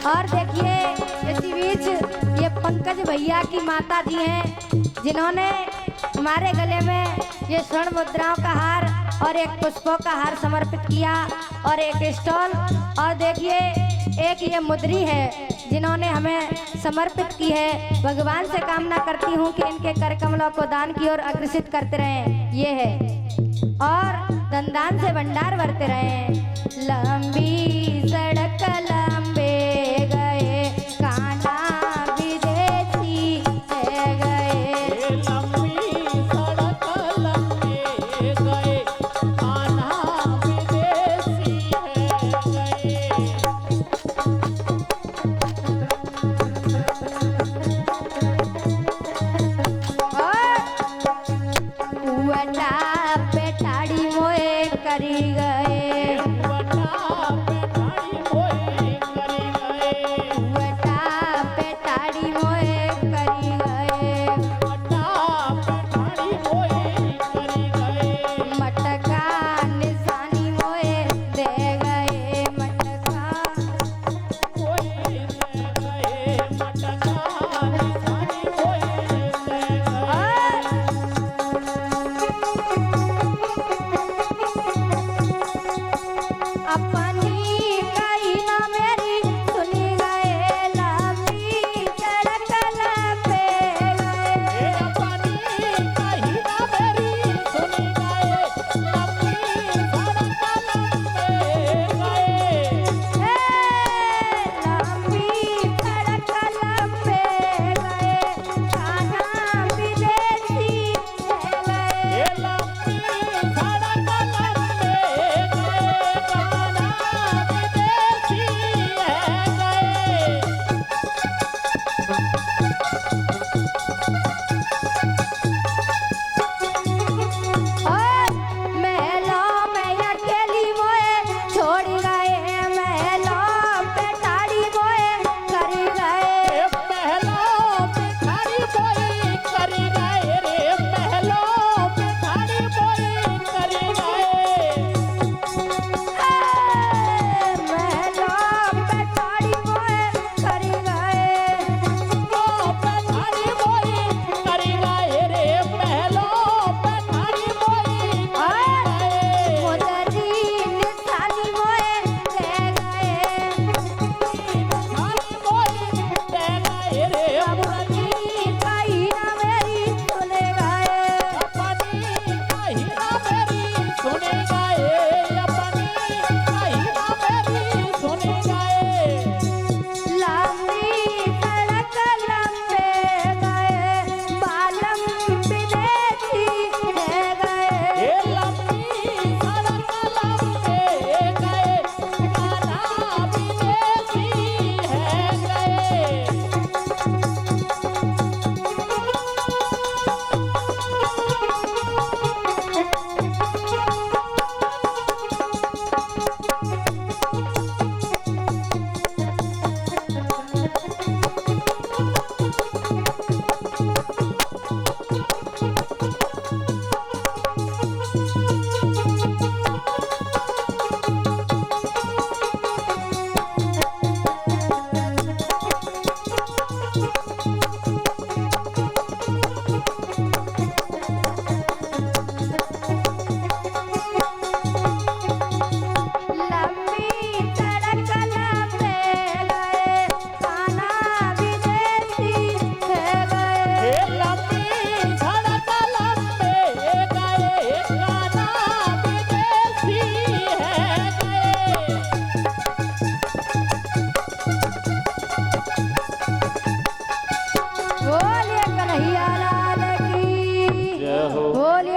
और देखिए इसी बीच ये पंकज भैया की माता जी हैं जिन्होंने हमारे गले में ये स्वर्ण मुद्राओं का हार और एक पुष्पों का हार समर्पित किया और एक स्टॉल। और देखिए एक ये मुद्री है जिन्होंने हमें समर्पित की है। भगवान से कामना करती हूँ कि इनके कर कमलों को दान की ओर अग्रसित करते रहें। ये है और धनदान से भंडार भरते रहें। लंबी सड़क लंबे गए कान्हा विदेशी है गए। लंबी सड़क लंबे गए कान्हा विदेशी है गए। उवटा पे ठाड़ी मोए करी गए। वटा पे बोलिए